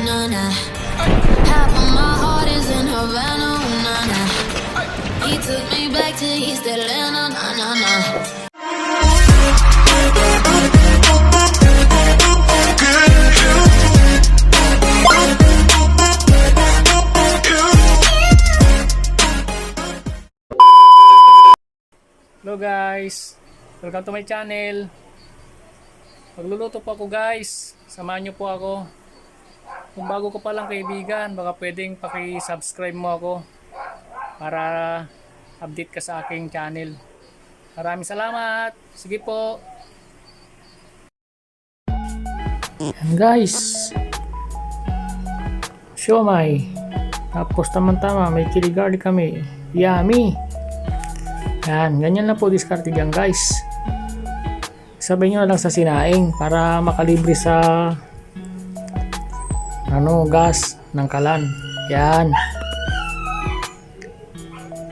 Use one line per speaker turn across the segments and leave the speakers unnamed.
na na. Half of my heart is in Havana, na na. He took me back to East Atlanta, na na na.
Hello guys, welcome to my channel. Magluluto po ako guys, samahan nyo po ako. Kung bago ko pa lang kaibigan, baka pwedeng paki-subscribe mo ako para update ka sa aking channel. Maraming salamat, sige po. Yan guys, siomai, tapos tamang-tama may chili garlic kami, yummy. Yan, ganyan lang po diskarte dyan guys. Sabay nyo na lang sa sinaing para makalibre sa gas ng kalan. Yan.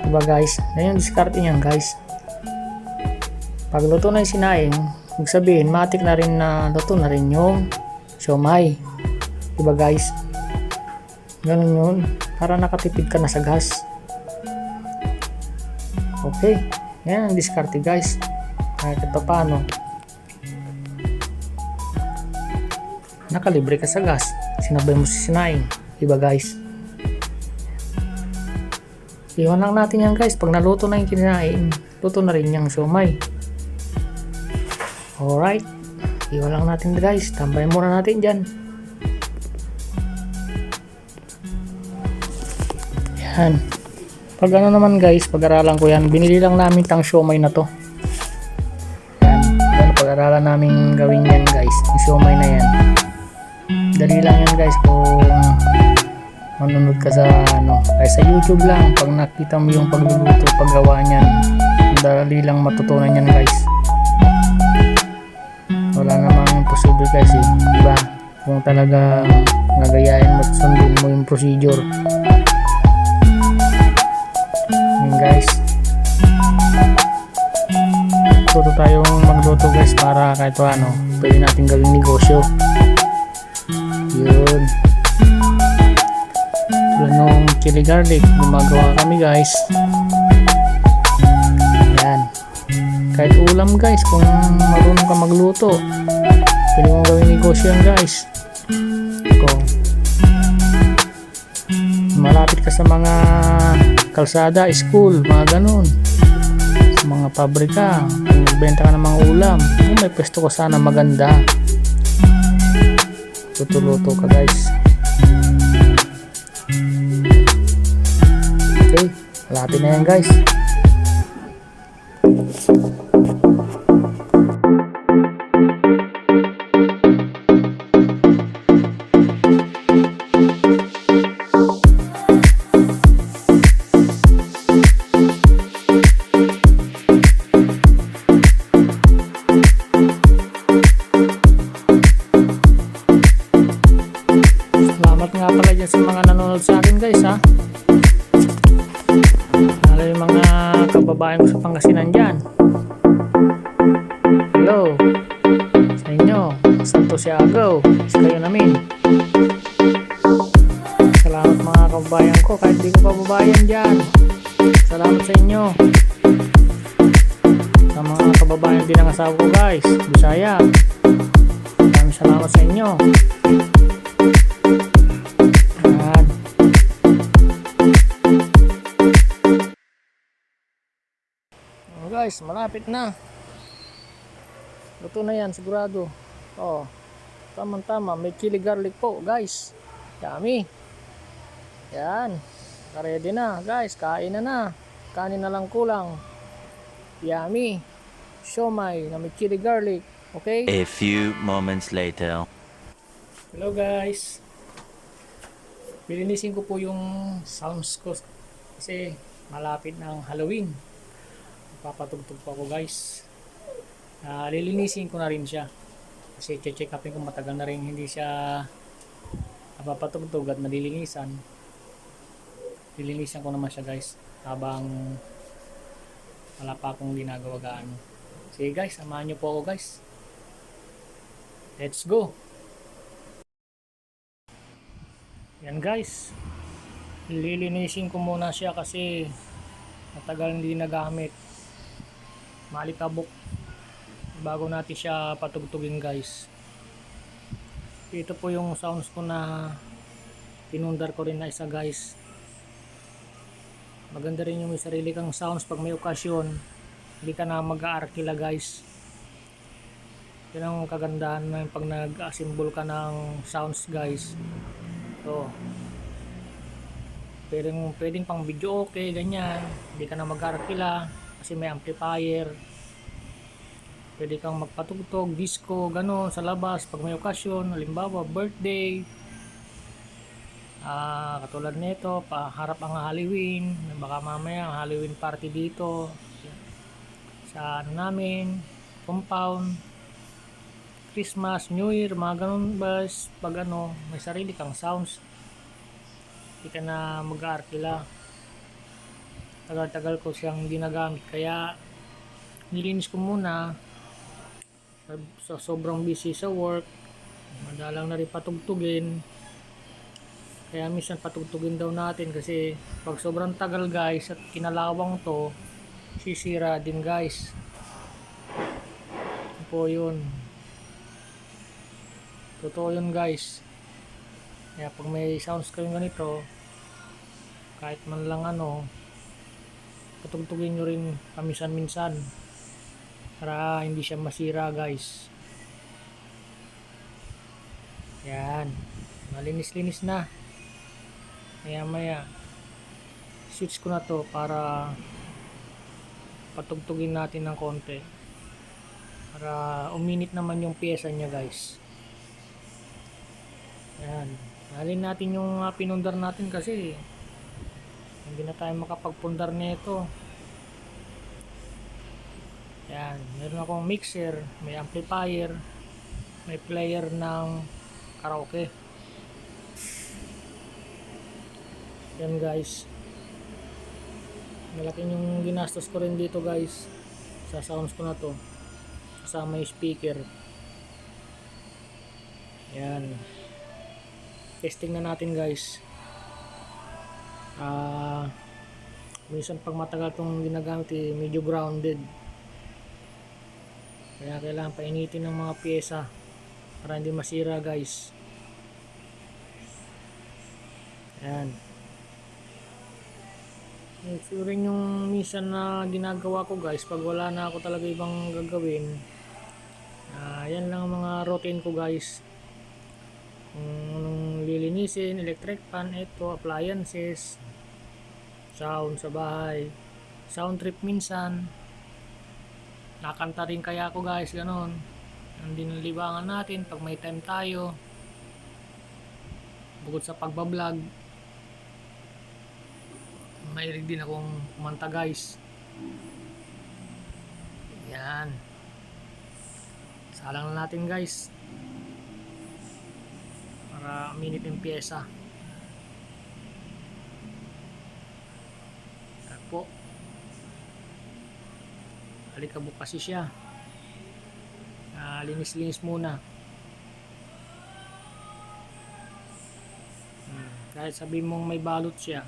Diba guys? Ganyan diskarte nyan guys. Pag luto na yung sinaing, ibig sabihin matik na rin na luto na rin yung siomai. Diba guys? Ganun yun. Para nakatipid ka na sa gas. Okay, yan ang diskarte guys. Kahit pa paano nakalibre ka sa gas, sinabay mo si sinaing, diba guys? Iwan lang natin yan guys. Pag naluto na yung kinain, luto na rin yung siomai. Alright, iwan lang natin guys. Tambay muna natin dyan. Yan. Pag ano naman guys, pag-aralan ko yan, binili lang namin tang siomai na to. Yan, pag-aralan namin gawin yan guys, yung siomai na yan. Dali lang yan guys kung manunod ka sa kaya sa YouTube lang. Pag nakita mo yung pagluluto, paggawa niyan, dali lang matutunan yan guys. Wala namang imposible guys eh, diba? Kung talaga nagayain mo at sundin mo yung procedure. Guys, tuto tayong magluto guys para kahit ano pwede natin gawing negosyo. Yun, tulad nung chili garlic gumagawa kami guys. Yan, kahit ulam guys, kung marunong ka magluto pwede mong gawing negosyo yan guys. Kung malapit ka sa mga kalsada, school, mga ganun, sa mga pabrika, kung nagbenta ka ng mga ulam, kung may pwesto ko sana maganda, tutuluto ka guys. Okay, malapit na yan guys. Salamat nga pala dyan sa mga nanonood sa akin guys ha. Lalo yung mga kababayan ko sa Pangasinan dyan. Hello sa inyo, Santo Siagaw, kayo namin. Salamat mga kababayan ko, kahit di ko kababayan dyan. Salamat sa inyo. Sa mga kababayan din ang asawa ko guys, Bisaya, maraming salamat sa inyo. Guys, malapit na. Luto na yan sigurado. Oh, tamang-tama, may chili garlic po guys. Yummy. Yan, ready na guys, kain na. Kanin na lang kulang. Yummy siomai na may chili garlic. Okay,
a few moments later.
hello guys, bilinisin ko po yung sounds ko kasi malapit na ang Halloween. Papatugtog po ako guys. Lilinisin ko na rin siya kasi check upin ko, matagal na rin hindi siya napapatugtog at nalilinisan. Lilinisan ko naman siya guys habang wala pa akong ginagawa gaano. Sige guys, samahan nyo po ako guys. Let's go. Yan guys, lilinisin ko muna siya kasi matagal hindi nagamit. Malikabok bago natin siya patugtugin guys. Ito po yung sounds ko na pinundar ko rin na isa guys. Maganda rin yung may sarili kang sounds pag may okasyon, hindi ka na mag-aarkila guys. Yan ang kagandahan ng pag nag-assemble ka ng sounds guys. So pwedeng pang video okay, ganyan, hindi ka na mag-aarkila kasi may amplifier. Pwede kang magpatugtog, disco, gano'n sa labas pag may okasyon, halimbawa birthday, katulad nito, paharap ang Halloween, baka mamaya ang Halloween party dito sa ano namin, compound, Christmas, New Year, mga ganun ba, pag ano, may sarili kang sounds, hindi ka na mag-aarkila. Tagal-tagal ko siyang ginagamit, kaya nilinis ko muna sa sobrang busy sa work, madalang na rin patugtugin. Kaya minsan patugtugin daw natin kasi pag sobrang tagal guys at kinalawang to, sisira din guys. Ito po yun, totoo yun guys. Kaya pag may sounds kayong ganito, kahit man lang ano, patugtugin nyo rin paminsan-minsan para hindi siya masira guys. Yan, malinis-linis na. Maya switch ko na to para patugtugin natin ng konti para uminit naman yung pyesa nya guys. Yan, halin natin yung pinundar natin kasi hindi na tayo makapagpundar nito. Yan, meron akong mixer, may amplifier, may player ng karaoke. Yan guys, malaking yung ginastos ko rin dito guys sa sounds ko na to, kasama yung speaker. Yan, testing na natin guys. Minsan pag matagal itong ginagamit medyo grounded, kaya kailangan painitin ng mga pyesa para hindi masira guys. Yan, ito rin yung minsan na ginagawa ko guys pag wala na ako talaga ibang gagawin. Yan lang ang mga routine ko guys. Kung lilinisin, electric fan, ito, appliances, sound sa bahay, sound trip minsan, nakanta rin kaya ako guys, ganon. Hindi nalibangan natin pag may time tayo, bukod sa pagbablog, mahilig din akong kumanta guys. Yan, salang na natin guys para minute yung pyesa. Yan po, alikabok kasi siya. Linis-linis muna. Kahit sabihin mong may balot siya,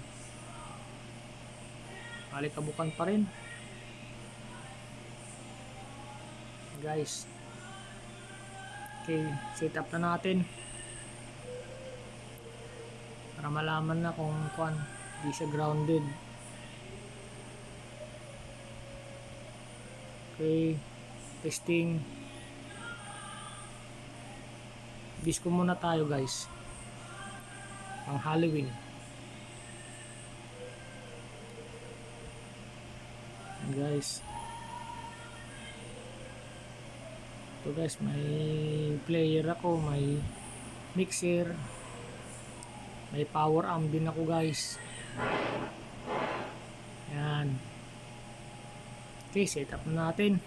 alikabukan pa rin guys. Okay, set up na natin para malaman na kung hindi siya grounded. Okay, testing. Disco muna tayo guys, ang Halloween. Guys, ito guys, may player ako, may mixer, may power amp din ako guys. Yan, okay, set up na natin.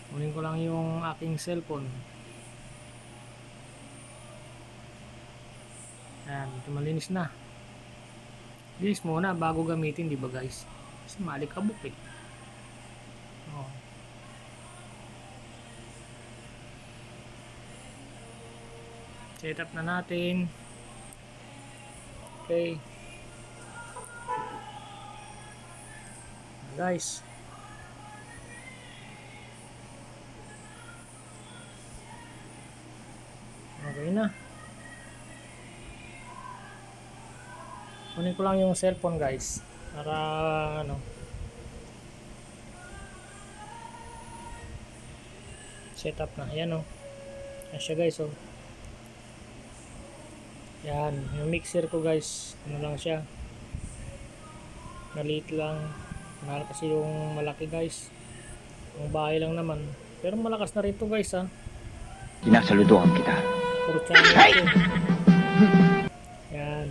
Kunin ko lang yung aking cellphone. Yan, ito malinis na. Linis muna bago gamitin, di ba guys? Kasi malikabok eh. Oh. Set up na natin. Okay. Guys. Okay na. Kunin ko lang yung cellphone guys para ano set up na. Ayan o. Ayan siya guys o. Yan. Yung mixer ko guys. Ano lang siya. Maliit lang. Mahal kasi yung malaki guys. Yung bahay lang naman. Pero malakas na rin to guys ha.
Sinasaludohan kita.
Puro channel ito. Yan.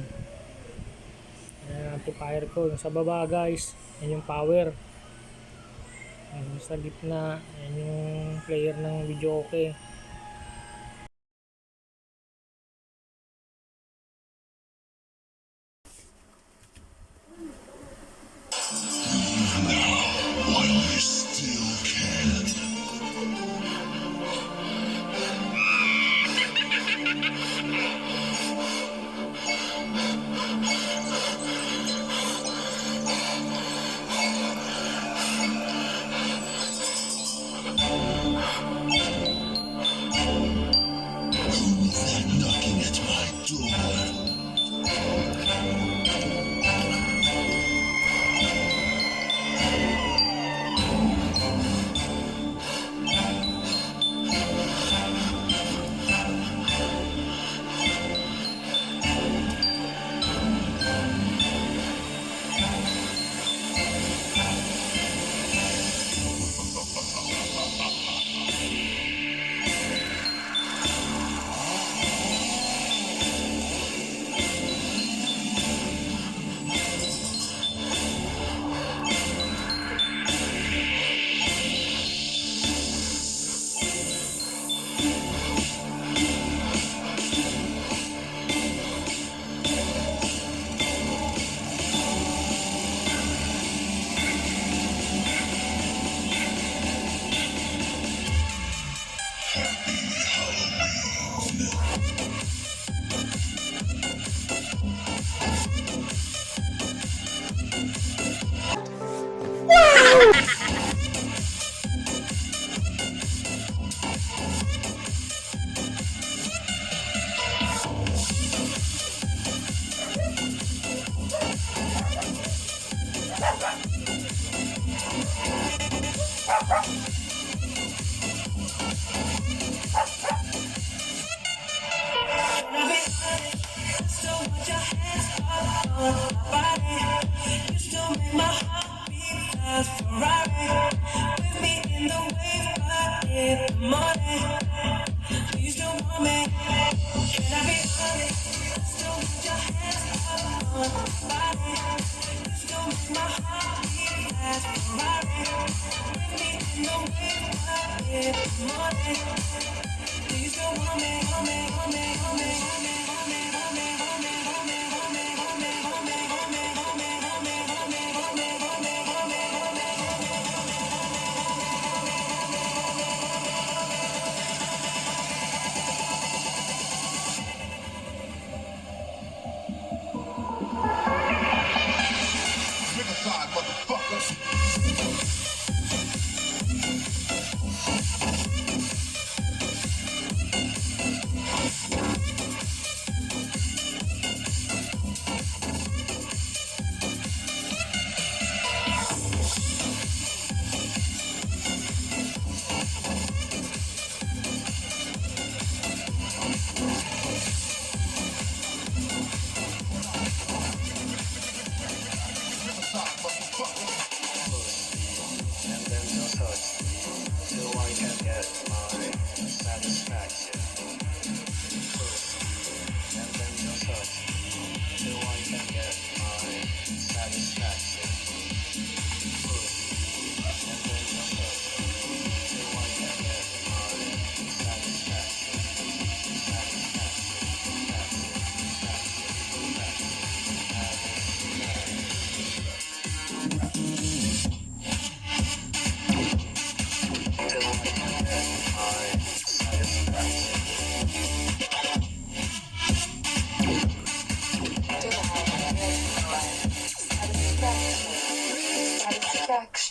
Yan ang amplifier ko. Yung sa baba guys. Yan yung power. Yung sa gitna. Yan yung player ng video okay.
Knocking at my door.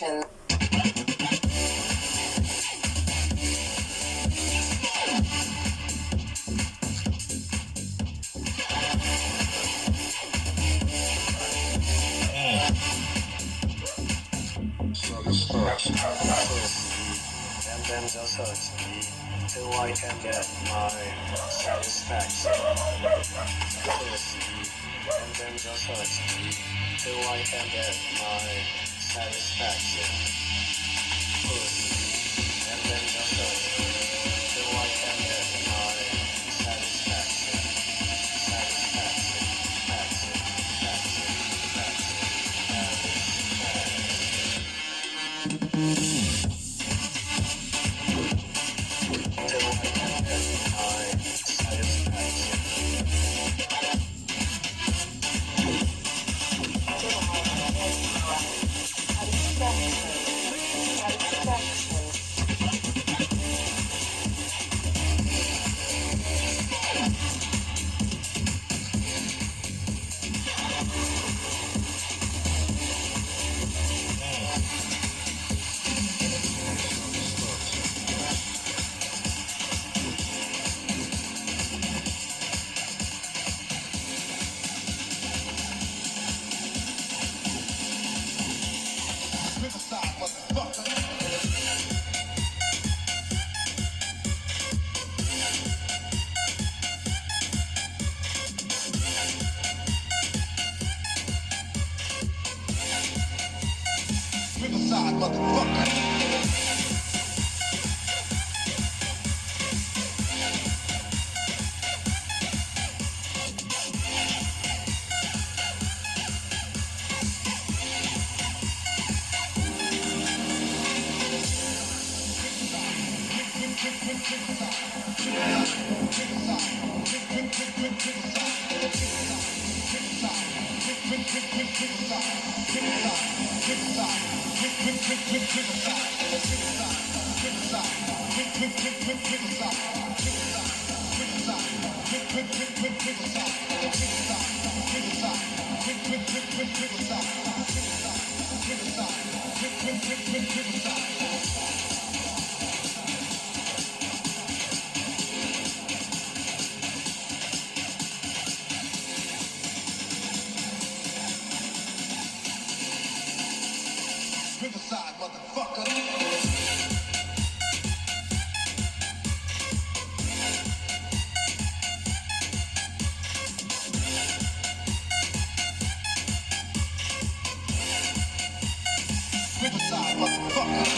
satisfaction.
And then just hurt me till I can get my satisfaction. Pussy, and then just hurt me till I can get my satisfaction. Pussy, and then just hurt me till I can get my satisfaction. Satisfaction, faction, faction, faction, till I can get my satisfaction.
Riverside, motherfucker. Riverside, motherfucker.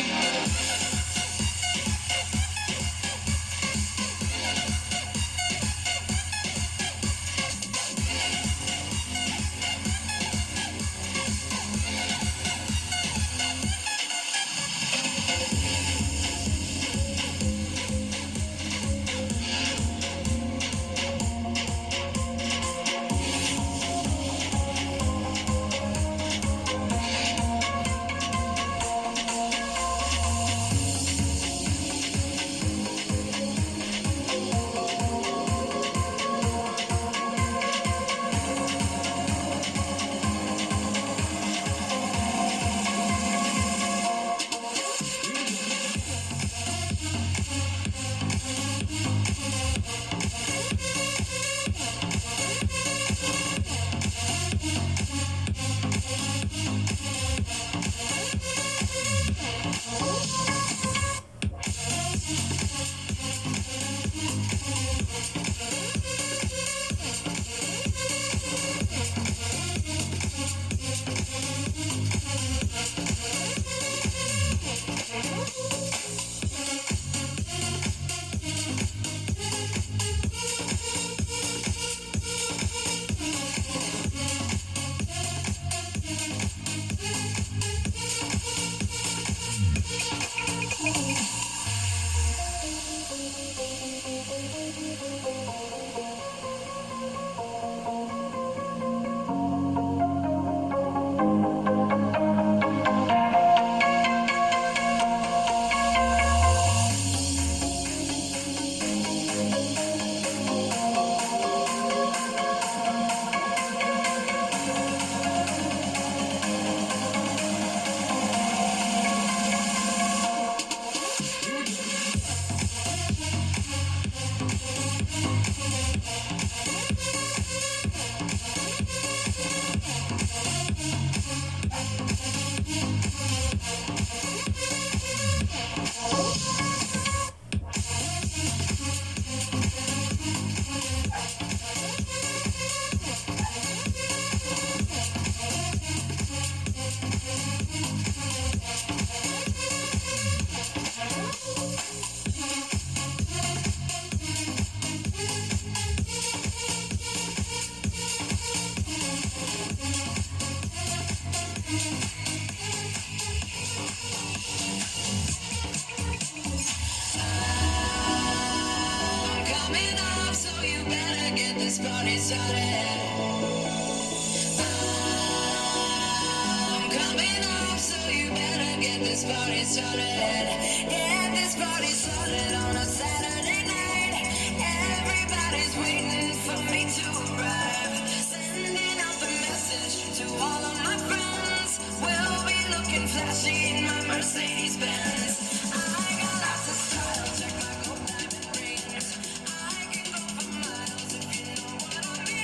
party started. I'm coming up, so you better get this party started. Get this party started on a Saturday night. Everybody's waiting for me to arrive. Sending out the message to all of my friends. We'll be looking flashy in my Mercedes Benz. I got lots of style, check my gold diamond rings. I can go for miles if you know what I mean.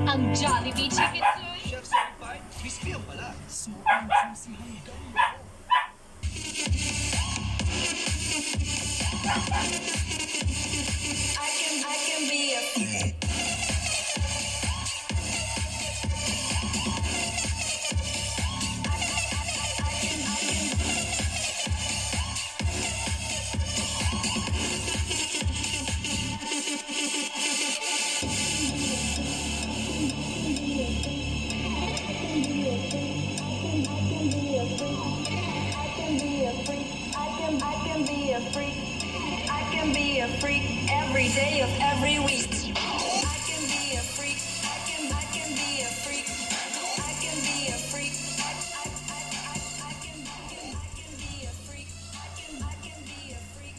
Ang Jollibee Chicken Suey.
Chef certified, crispy ang pala.
I can be a freak every day of every week. I can be a freak. I can be a freak. I can be a freak. I can be a freak. I can be a freak.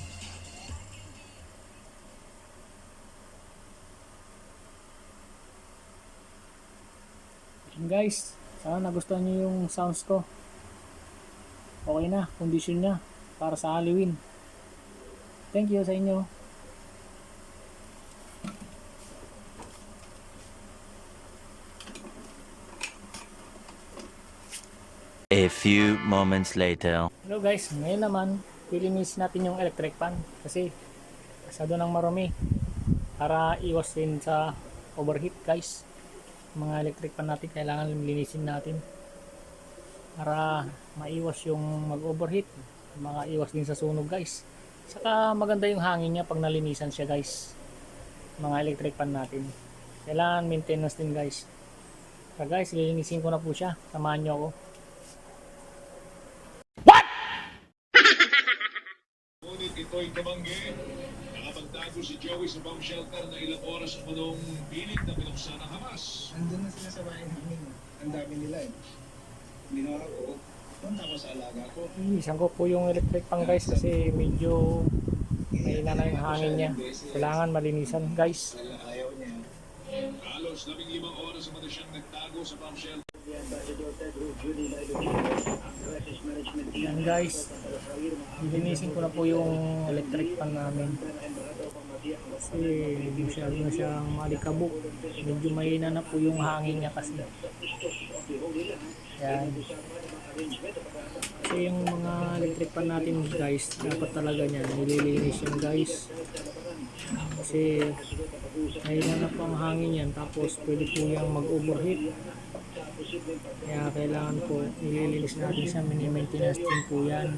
Yun guys, sana nagustuhan nyo yung sounds ko. Okay na, condition niya para sa Halloween. Thank you sa inyo.
A few moments later.
Hello guys, ngayon naman lilinisin natin yung electric fan kasi masyado nang marumi para iwas din sa overheat guys. Mga electric fan natin kailangan linisin natin para maiwas yung mag-overheat, maiwas din sa sunog guys. Saka maganda yung hangin niya pag nalinisan siya guys. Mga electric fan natin kailangan maintenance din guys. So guys, lilinisin ko na po siya, samahan nyo ako.
Ngunit ito'y tumanggi. Nakapagtago si Joey sa bomb shelter na ilang oras umunong pilit na pinuksan ng Hamas.
Andun na sila sa bahay namin. Ang dami nila eh. Ginawa ko, punta ko sa alaga ko.
Isang ko po yung electric fan guys kasi medyo mahina na yung hangin niya. Kailangan malinisan guys.
Ayaw niya.
Halos 15 oras naman na siyang nagtago sa bomb shelter.
Yan guys, lilinisin ko na po yung electric fan namin kasi masyado na siyang malikabok, medyo mahina na po yung hangin niya kasi. Yan, kasi yung mga electric fan natin guys, dapat talaga niya nililinis yan guys kasi mahina na po ang hangin yan, tapos pwede po yung mag-overheat. Kaya kailangan po nililinis natin siya, mini-maintenance din po yan.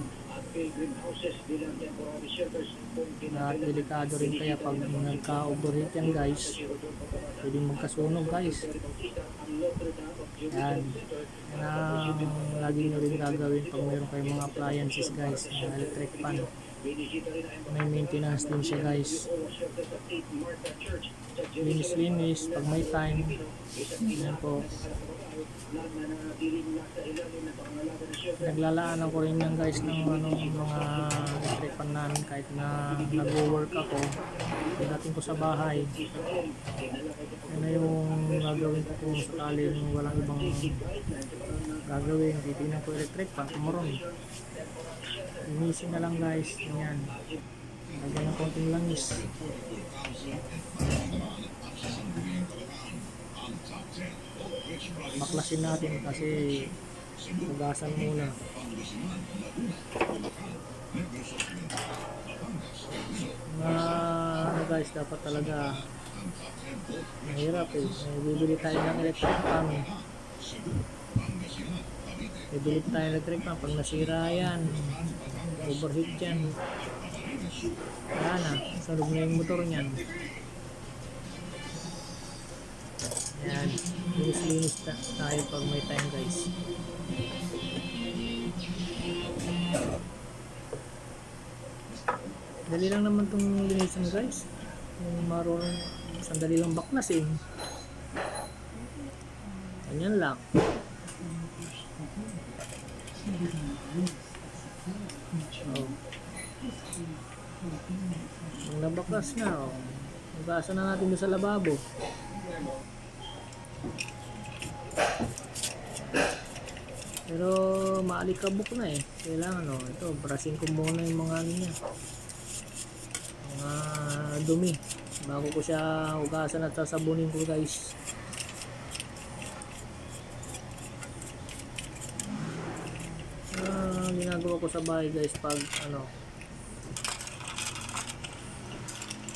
At delikado rin kaya pag nagka-overheat yan guys, pwedeng magkasunog guys. Yan. Yan ang lagi nyo rin gagawin pag mayroon kayong mga appliances guys, na electric fan. May maintenance din siya guys. Linis pag may time. Yan po. Naglalaanan ko rin yan guys ng mga electric fan namin kahit na nag-work ako. Pagdating ko sa bahay, yan na yung gagawin ko kung sakaling walang ibang gagawin. Titignan ko electric fan, tumuron. Linisin na lang guys, yan. Lagyan ng konting langis. Baklasin natin kasi hugasan muna. Ano guys, dapat talaga Mahirap eh. Bibili tayo ng electric fan. Bibili tayo ng electric fan. Pag nasira yan, overheat yan. Wala na. Sunog na yung motor niyan. Yan. Linis-linis tayo pag may time guys. Dali lang naman itong linisan guys. Yung marunong sandali lang baklasin. Ganyan lang. Oh. Ang nabaklas na oh. Nagkasa na natin doon sa lababo. Pero maalikabok na eh. Kailangan oh. Ito, brasin ko muna yung mga ano niya. Mga dumi bago ko siya hugasan at sasabunin ko guys. Ginagawa ko sa bahay guys pag ano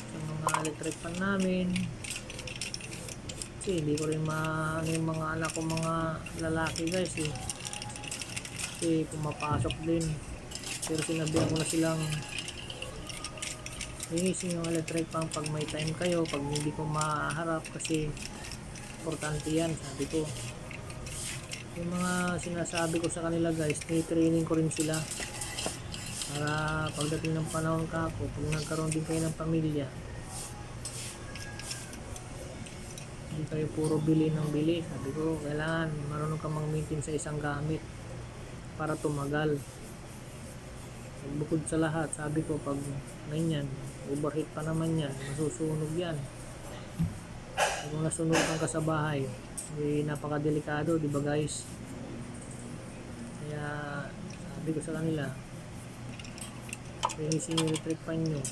sa mga electric fan namin kasi hindi ko rin ano yung mga anak ko mga lalaki guys eh. Kasi pumapasok din pero sinabihan ko na silang linisin yung electric fan pag may time kayo, pag hindi ko maharap kasi importante yan sabi ko. Yung mga sinasabi ko sa kanila guys, training ko rin sila para pagdating ng panahon kako, pag nagkaroon din kayo ng pamilya hindi kayo puro bili ng bili. Sabi ko kailangan marunong ka mag-maintain sa isang gamit para tumagal. Bukod sa lahat sabi ko pag ganyan overheat pa naman yan, masusunog yan. Kung nasunog ka sa bahay eh, napakadelikado di ba guys. Kaya sabi ko sa kanila linisin yung electric fan nyo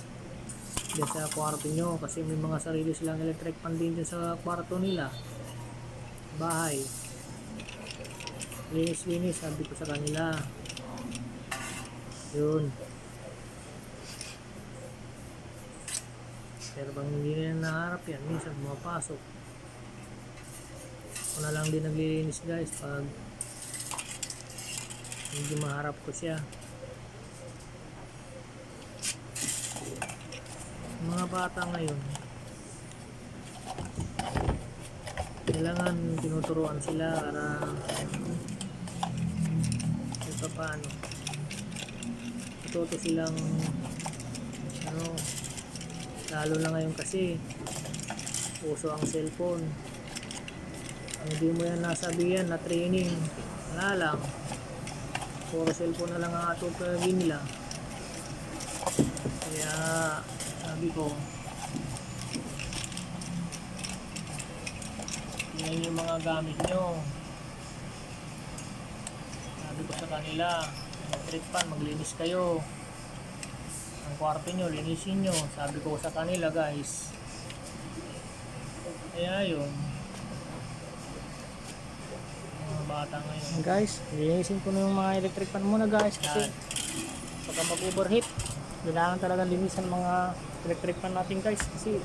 dyan sa kwarto nyo kasi may mga sarili silang electric fan din dyan sa kwarto nila, bahay. Linis sabi ko sa kanila yun. Pero bang hindi na naharap yan, minsan pumapasok. Ako na lang din naglilinis guys pag hindi maharap ko siya. Mga bata ngayon kailangan tinuturuan sila para ito paano tuto silang ano, lalo na ngayon kasi uso ang cellphone. Hindi mo yan nasabihan na training, wala lang, puro cellphone na lang ang atupagin nila. Kaya sabi ko tingnan yung mga gamit nyo. Sabi ko sa kanila electric fan, maglinis kayo ang kwarto nyo, linisin nyo. Sabi ko sa kanila guys. Kaya yun mga bata ngayon guys, linisin ko na yung mga electric fan muna guys kasi pagka mag overheat kailangan talaga linisan mga electric fan natin guys kasi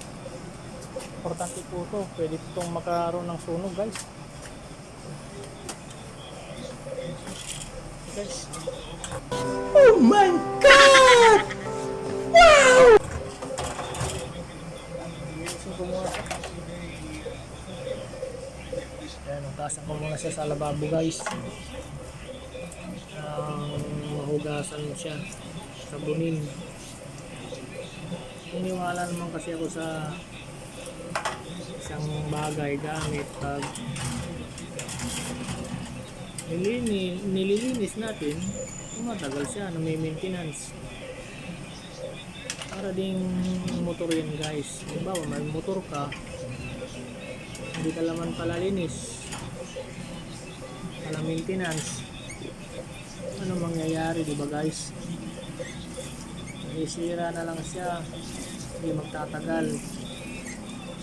importante po ito, pwede itong makaroon ng sunog guys. Guys, oh my god, wow. Linisin ko muna siya. Ayan, hugasan ko muna siya sa lababo guys. Mahugasan mo siya, sabunin. Iniwala naman kasi ako sa isang bagay gamit pag nililinis natin tumatagal siya, maintenance para ding motor yan guys. Diba may motor ka hindi ka laman palalinis pala maintenance, ano mangyayari diba guys? Isira na lang siya, hindi magtatagal.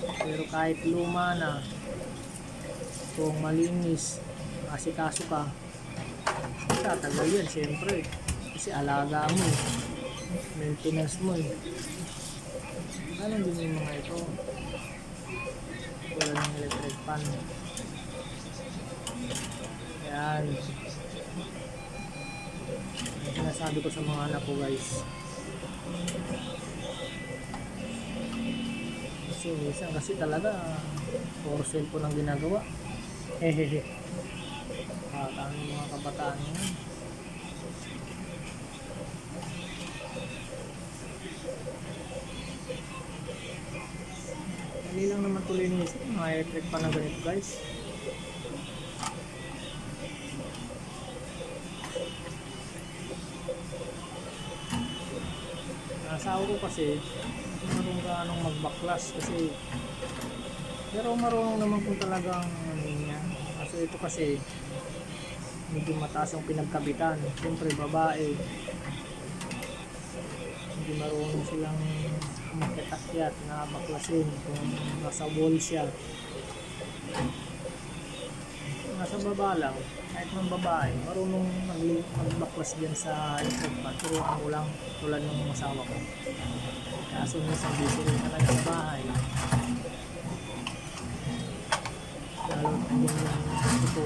Pero kahit luma na kung malinis asikaso ka tatagal yan syempre kasi alaga mo eh, maintenance mo eh. Alam din yung mga ito Wala ng electric fan. Yan. Yung sinasabi ko sa mga anak ko guys. Kasi minsan kasi talaga puro cellphone ang ginagawa. Hehehe. Ang mga kabataan ngayon. Dali lang naman tuloy ni mga electric pa na ganito guys. Asawa ko kasi hindi marunong gaanong magbaklas kasi pero marunong naman kung talagang ano niya. Kaso ito kasi medyo mataas yung pinagkabitan. Siyempre babae hindi marunong silang umakyat-akyat na baklasin kung nasa wall siya. Nasa baba lang kahit ng babae marunong magbaklas dyan sa electric fan. Turuan mo lang tulad ng asawa ko. Kaso minsan busy rin talaga sa bahay. Lalo kung yung ito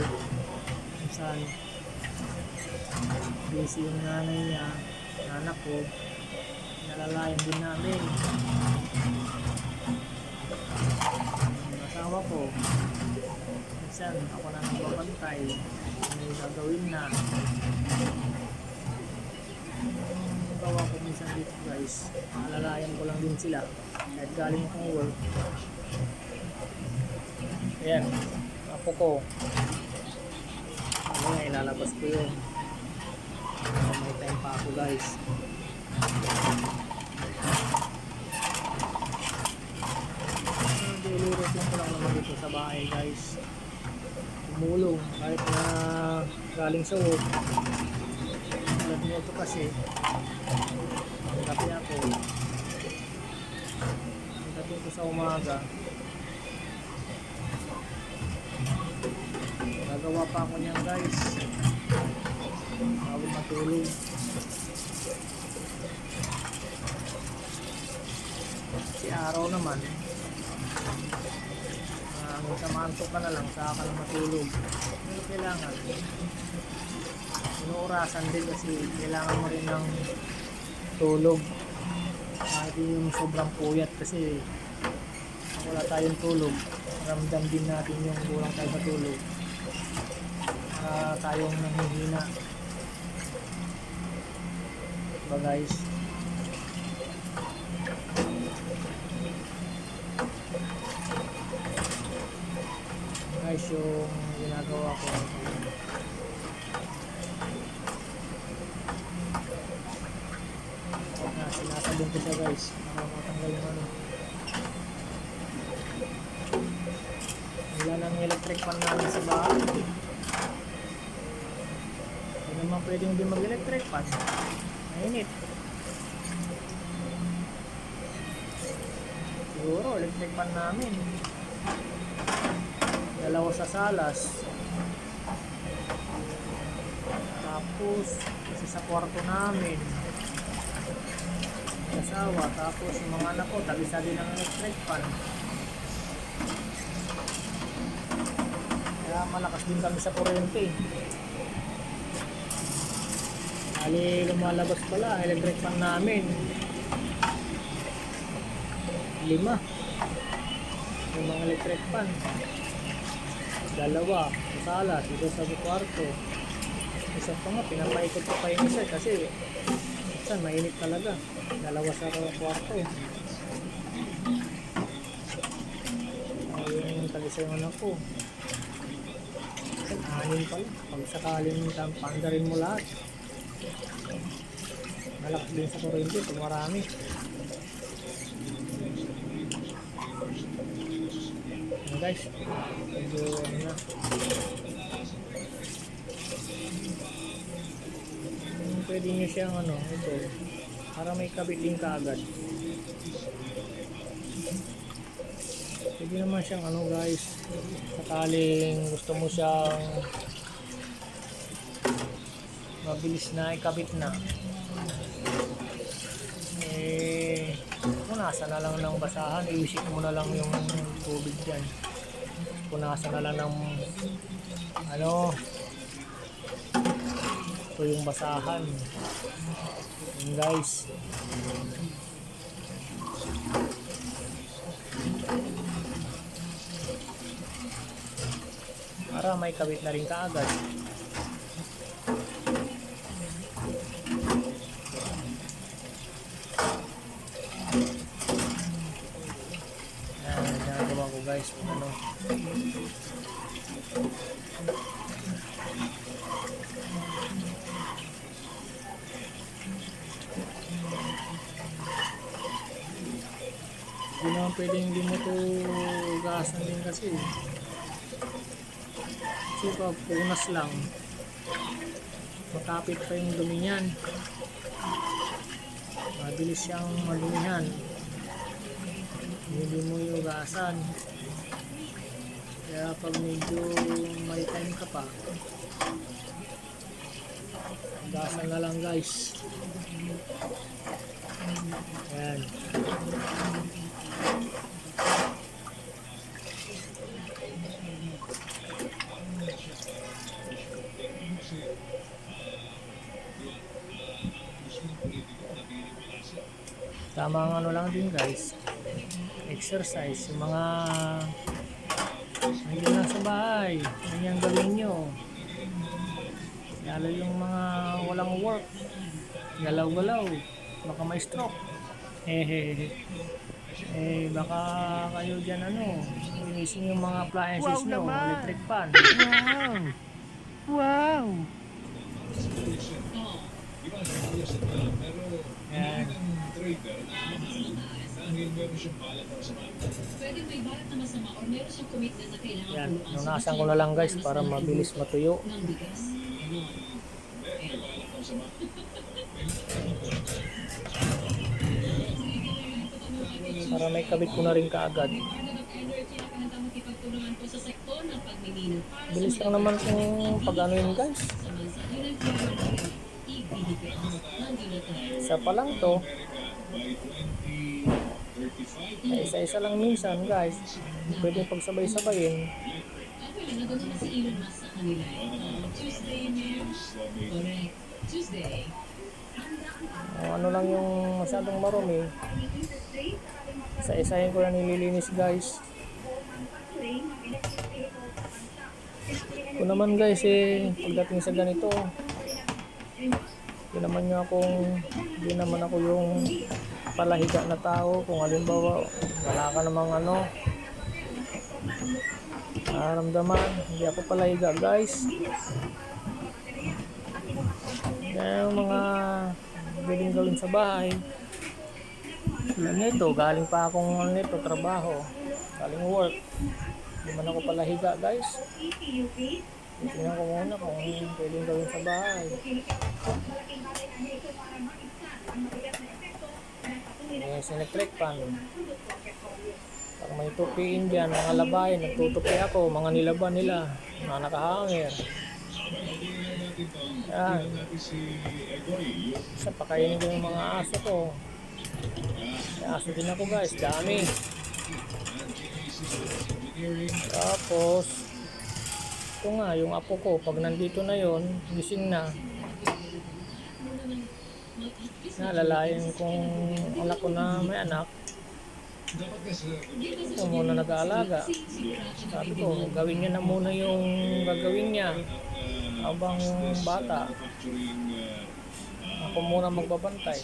minsan busy yung nanay niya, anak ko, nalalayan din namin. Yung asawa ko minsan ako na nagbabantay, may gagawin na. Yung gawa ko minsan dito guys, nalalayan ko lang din sila kahit galing akong work. Ayan, apo ko. Ano nga, ilalabas ko yun. May time pa ako guys. Daily routine ko lang naman dito sa bahay guys. Tumulong kahit na galing sa work. Tulad nyo ito kasi. Ang gabi ako. Ang gabi ko sa umaga. Gagawa pa ako niyan guys bago matulog. Si araw naman minsan maantok ka na lang saka ka na matulog. Pero kailangan inuurasan din kasi kailangan mo rin ng tulog kahit yung sobrang puyat kasi wala tayong tulog ramdam din natin yung kulang tayo sa tulog. Tayong nanghihina diba guys? Guys yung ginagawa ko sinasabong ko siya guys para matanggal yung ano. Wala nang electric fan namin sa bahay. Hindi naman pwedeng din mag-electric fan. Mainit. Siguro electric fan namin. Dalawa sa salas. Tapos isa sa kwarto namin. Asawa. Tapos yung mga anak ko tag-isa din ng electric fan. Kaya malakas din kami sa kuryente. Ali lumalabas pala electric fan namin 5 yung mga electric fan, 2 sa sala, 2 sa kwarto, isa pa nga pinapaikot ko pa yung isa kasi minsan mainit talaga, 2 sa kwarto. Yung tag-isa yung anak ko 6 pala pag sakaling pandarin mo lahat. Malakas din sa kuryente pag marami. Ano guys, medyo ano na. Pwede nyo siyang ano, ito para may kabit din kaagad. Pwede naman siyang ano guys, sakaling gusto mo siyang mabilis na ikabit na, kung nasa na lang ng basahan, iwisik mo na lang yung tubig dyan. punasan na lang ng ano, ito yung basahan. Yun guys. Para may kabit na rin kaagad. Yan, ginagawa ko guys. Ano. Hindi naman pwedeng hindi mo ito gasan din kasi. Kasi pag punas lang, makapit pa yung dumi niyan. Mabilis siyang madumihan. Hindi mo yung gasan. Kaya pag medyo may time ka pa, gasan na lang guys. Ayan. Tamang ano lang din guys, exercise, yung mga nandiyan lang sa bahay, ganyan gawin nyo. Lalo yung mga walang work, galaw-galaw, baka may stroke. Baka kayo dyan ano, linisin yung mga appliances nyo, electric fan. Wow! Yan.
Pwede may balak na masama or meron siyang commitment na kailangan
Yan, nunasan ko na lang guys para mabilis matuyo.
ng bigas.
Para may kabit ko na rin kaagad.
Energy na kanang makipagtulungan po sa sektor ng pagmimino.
Bilis lang naman kung pag-ano yun guys. Isa pa lang to. Isa-isa lang minsan guys. Pwede pagsabay-sabayin.
Okay lang, nandun naman si Elon Musk sa kanila. Tuesday, correct. Tuesday.
Ano lang yung masyadong marumi. Isa-isahin ko na nililinis guys. Kung naman guys pagdating sa ganito, hindi naman ako yung palahiga na tao. Kung halimbawa wala ka namang ano nararamdaman, hindi ako palahiga guys. Kaya yung mga pwedeng gawin sa bahay tulad nito, galing pa akong nito trabaho, galing work, hindi man ako palahiga guys. Tingnan ko muna kung pwedeng gawin sa bahay. Yes, electric fan. Pag may tupiin dyan, mga labahin, nagtutupi ako, mga nilaban nila, mga nakahangir. Yan. Isa pakainin ko yung mga aso ko. May aso din ako guys, dami. Tapos ito nga, yung apo ko, pag nandito na yon, gising na. Nalalayan kung anak ko na may anak. Ito muna nag-aalaga. Sabi ko, gawin niya na muna yung gagawin niya habang yung bata. Ako muna magbabantay.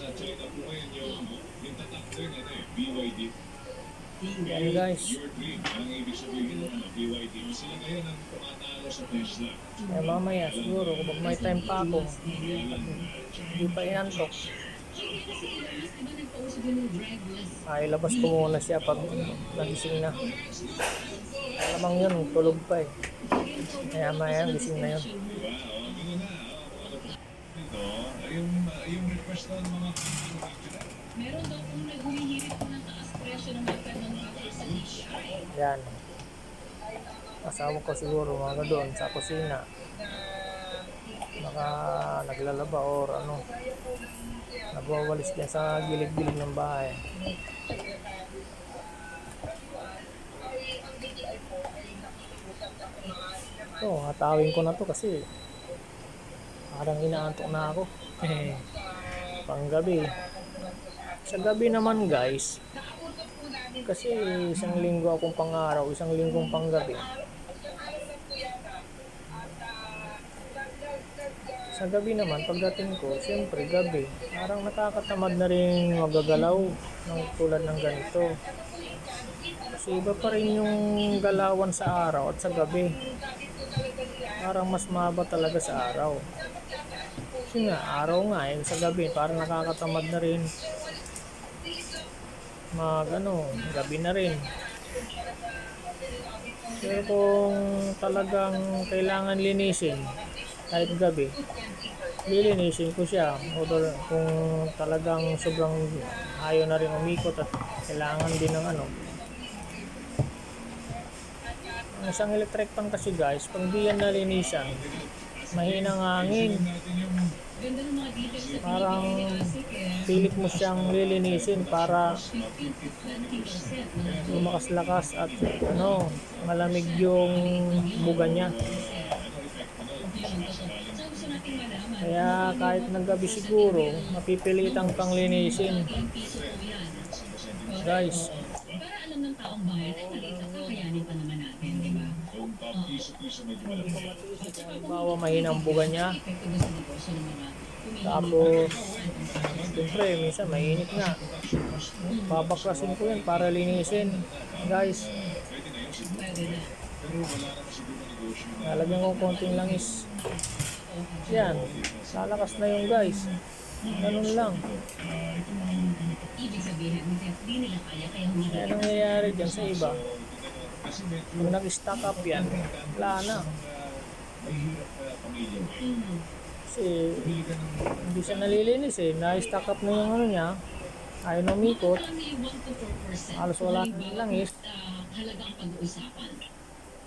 Yan guys. Mamaya siguro kung may time pa ako, hindi pa inantok, ilabas ko muna siya pag nagising na. Alamang yun, tulog pa kaya maya gising na yun.
Meron daw kung naghumihirit po ng taas presyo ng mga ng bakal sa DTI.
Yan. Asawa ko siguro mga doon sa kusina. Baka naglalaba or ano. Nagwawalis din sa gilid-gilid ng bahay. Ito, hatawin ko na to kasi parang inaantok na ako. Panggabi. Sa gabi naman guys, kasi isang linggo akong pang-araw, isang linggong panggabi. Sa gabi naman, pagdating ko, siyempre gabi, parang nakakatamad na rin magagalaw ng tulad ng ganito. Kasi iba pa rin yung galawan sa araw at sa gabi. Parang mas mahaba talaga sa araw. Kasi nga, araw nga eh, sa gabi, parang nakakatamad na rin. Gabi na rin. Pero kung talagang kailangan linisin, kahit gabi, lilinisin ko siya. Although kung talagang sobrang ayaw na rin umikot at kailangan din ng ang isang electric fan kasi guys, pag di yan nalinisan, mahinang hangin,
Ganda ng mga details sa
parang pilit mo siyang lilinisin para lumakas-lakas at malamig yung buga niya. Kaya kahit naggabi siguro, mapipilitan kang linisin. Guys,
para alam ng taong bayan ay maliit at kakayanin pa naman natin, di ba?
halimbawa mahinang buga niya.
Epektibo sa negosyo ng mga
Tapos, siyempre, minsan mainit nga. Babaklasin ko yan para linisin. Guys, lalagyan ko konting langis. Yan, lalakas na yung guys. Ganun lang.
ibig sabihin, hindi nila kaya kaya hindi
Kaya nangyayari dyan sa iba. Kung nag-stock up yan, wala na. Kasi hindi siya nalilinis eh. Na-stock up na yung niya. Ayaw na umikot.
Alam niyo, 1 to 4%
Halos wala na langis.
halagang pag-uusapan.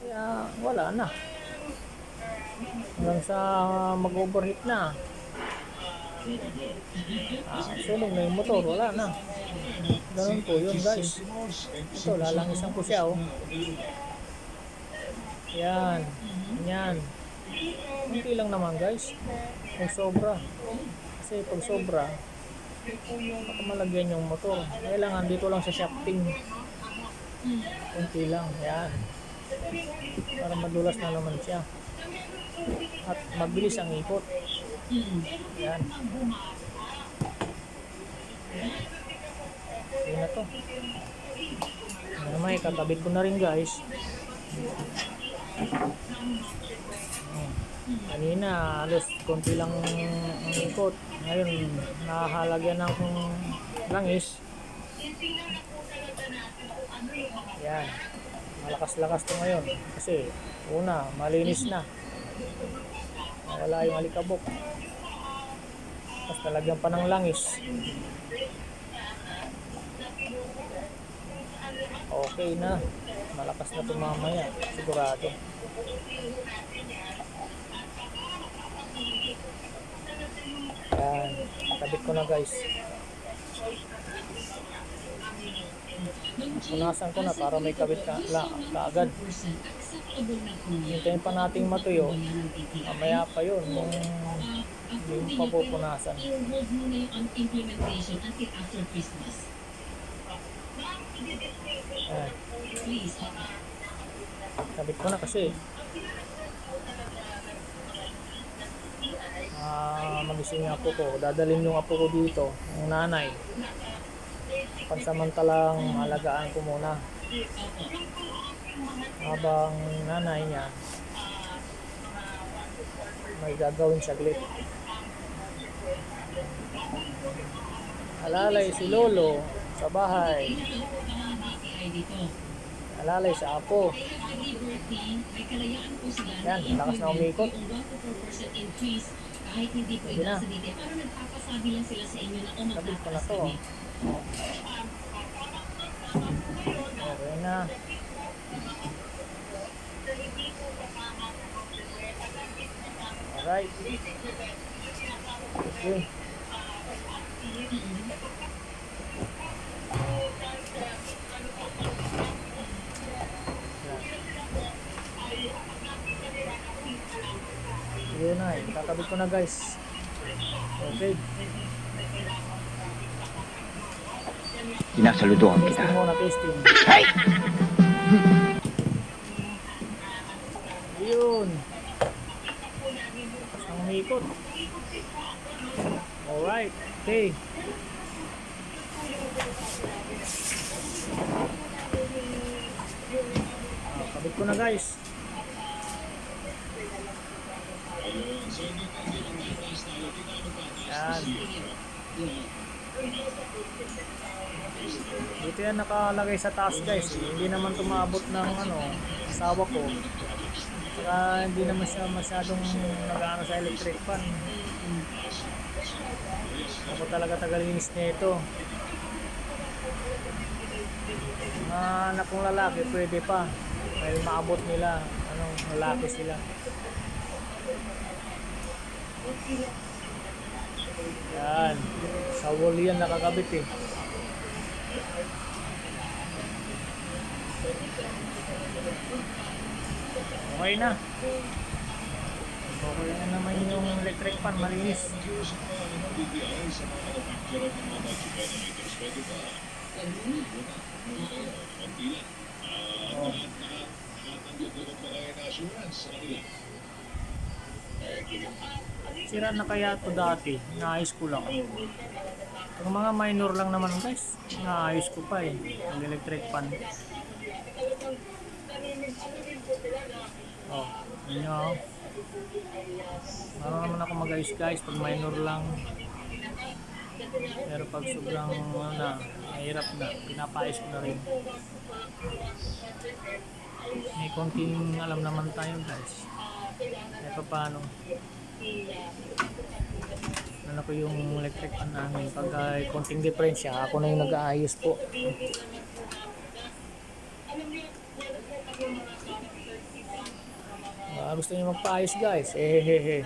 Kaya wala na. Hanggang sa mag-overheat na. Sunog na yung motor, wala na. Ganun po yun guys. Ito, lalangisan ko siya oh. Yan. Yan. Kunti lang naman guys. Kung sobra. Kasi pag sobra, baka malagyan yung motor. Kailangan dito lang sa shafting. Kunti lang. Yan. Para madulas na naman siya. At mabilis ang ikot. Yan. Yan na to. Yan naman, ikatabit ko na rin guys. Kanina, halos konti lang ang ikot. Ngayon, nahalagyan ng langis. Yan. Malakas-lakas to ngayon. Kasi, una, malinis na. Wala yung alikabok. Tapos talagyan pa ng langis. Okay na. Malakas na ito mamaya. Sigurado. Yan. Tabit ko na guys. Punasan ko na para may kabit kaagad.
Acceptable na po niya.
Hintayin pa nating matuyo. Mamaya pa yun. Yung papupunasan.
I-hold muna yung implementation until after Christmas.
Ayan.
Please.
Sabit ko na kasi magising yung apo ko. Dadalhin yung apo ko dito, yung nanay. Pansamantalang alagaan ko muna habang nanay niya may gagawin saglit. Alalay si lolo sa bahay. Alalay sa apo.
May kalayaan po sila
Yan, lakas na umikot.
yung 1 to 4% increase kahit hindi po
Sige na.
inasa dito. Parang nagpapasabi lang sila sa inyo na
Sabit ko na
magtataas
to.
kami.
Okay na. Alright. Okay. Yan. na eh. Kakabit ko na guys. Okay.
Sinasaludohan kita.
Testing muna, testing. Ayun. Tapos nang umikot. Alright. Okay. Kabit ko na guys. Yan. Dito yan nakalagay sa taas guys. Hindi naman tumabot ng asawa ko. Saka hindi naman siya masyadong nag-ano sa electric fan. Ako talaga tagalinis niya ito. Mga anak kong lalaki pwede pa. Dahil maabot nila. Lalaki sila. Yan. Sa wall yan nakakabit eh. Okay na. Okay na naman yung electric fan, malinis. Oh. Sira na kaya ito dati, naayos ko lang. Yung mga minor lang naman guys, naayos ko pa eh, ang electric fan. Oh, yun o. Marunong naman ako mag-ayos guys pag minor lang. Pero pag sobrang mahirap na, pinapaayos ko na rin. May konting alam naman tayo guys. Kaya paano. Ano ko yung electric fan namin. Pag konting diferensya, ako na yung nag-aayos po. Gusto niyo magpaayos guys, hindi,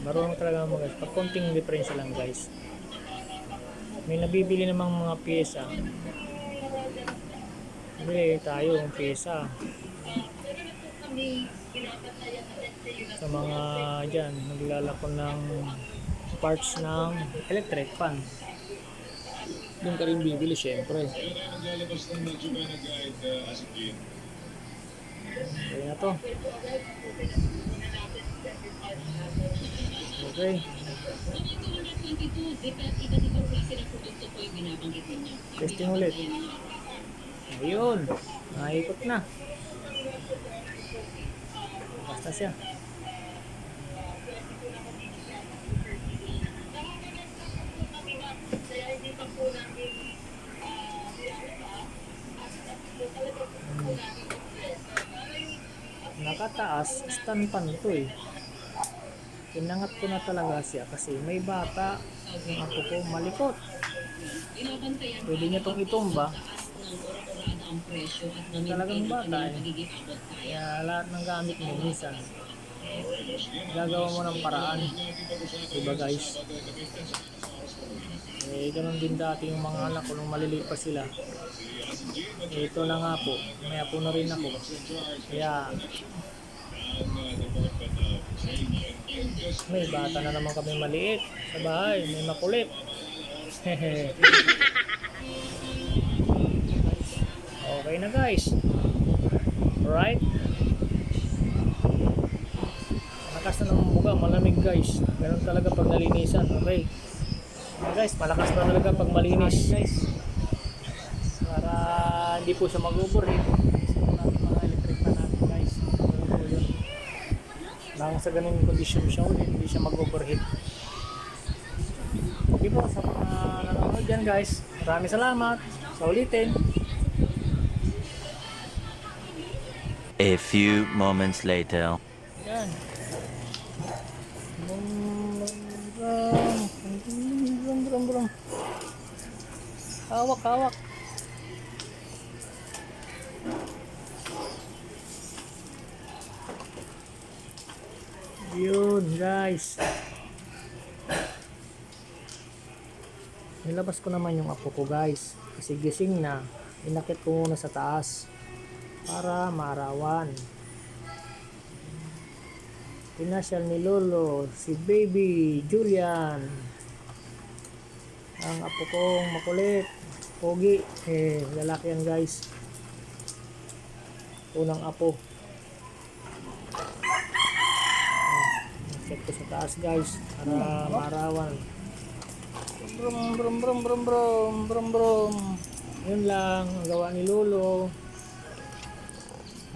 marunong talaga mag-ayos pag konting diferensya lang guys. May nabibili namang mga pyesa, bili tayo ng pyesa sa mga dyan naglalako ng parts ng electric fan. Doon ka rin bibili syempre. Okay na to. Okay. Testing ulit. Ayun. Naikot na. Basta siya. Nakataas, stand pan ito eh. Pinangat ko na talaga siya kasi may bata yung ako ko malikot. Pwede niya itong itumba. Talagang bata eh. Kaya lahat ng gamit mo minsan gagawa mo ng paraan. Diba guys? Ganun din dati yung mga anak ko nung maliliit pa sila. Ito na nga po, may apo na rin ako. Kaya may bata na naman kami maliit sa bahay, may makulit. Okay na guys. Alright. Malakas na ng buga, malamig guys. Ganun talaga pag nalinisan. Okay guys, malakas na talaga pag malinis guys. Para hindi po siya mag-overheat. Mga electric fan natin guys. Ganun po yun. Nang sa ganung kondisyon siya ulit, hindi siya mag-overheat. Okay po, sa mga nanonood dyan guys, maraming salamat. Sa ulitin.
A few moments later.
Yan. Brum. Hawak. Yun guys. Nilabas ko naman yung apo ko guys. Kasi gising na. Inakit ko muna sa taas. para maarawan. Pinasyal ni Lolo si Baby Julian, ang apo kong makulit, pogi, lalaki yan guys, unang apo. Check ko sa taas guys para maarawan. Brum brum brum brum brum brum brum. Yun lang ang gawa ni Lolo.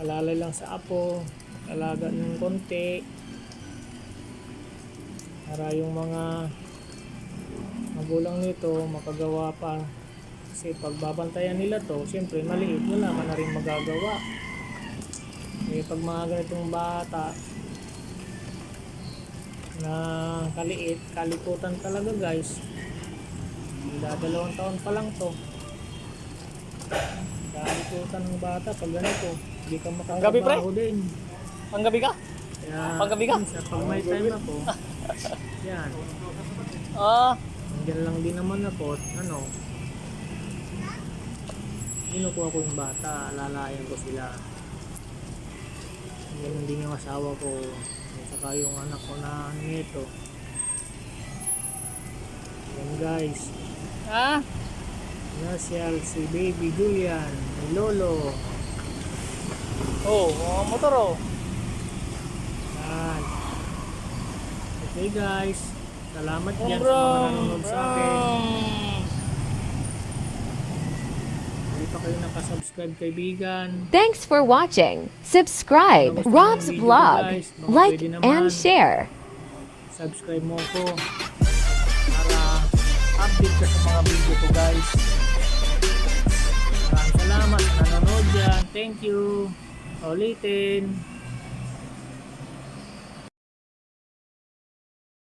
Alalay lang sa apo, alaga ng konti para yung mga magulang nito makagawa pa, kasi pagbabantayan nila to, siyempre maliit, wala ka na rin magagawa. Pag mga ganitong bata na kaliit, kalikutan talaga guys. 2 taon pa lang to, kalikutan ng bata pag ganito, hindi ka makakabaho din.
Panggabi ka?
Kaya
Paggabi ka?
minsan, pag may time ako, yan, nandiyan lang din naman ako, kinukuha ko yung bata, lalayan ko sila. Ganun din yung asawa ko, at saka yung anak ko na nito. Yan guys, nasyal si Baby Julian, ni Lolo.
Motor
Yan. Okay guys, salamat dyan sa mga nanonood sa akin. Hindi pa kayo nakasubscribe kaibigan.
Thanks for watching. Subscribe Rob's Vlog. Like and share.
Subscribe mo ko para update ka sa mga video ko guys. Maraming salamat sa nanonood dyan. Thank you. Ulitin.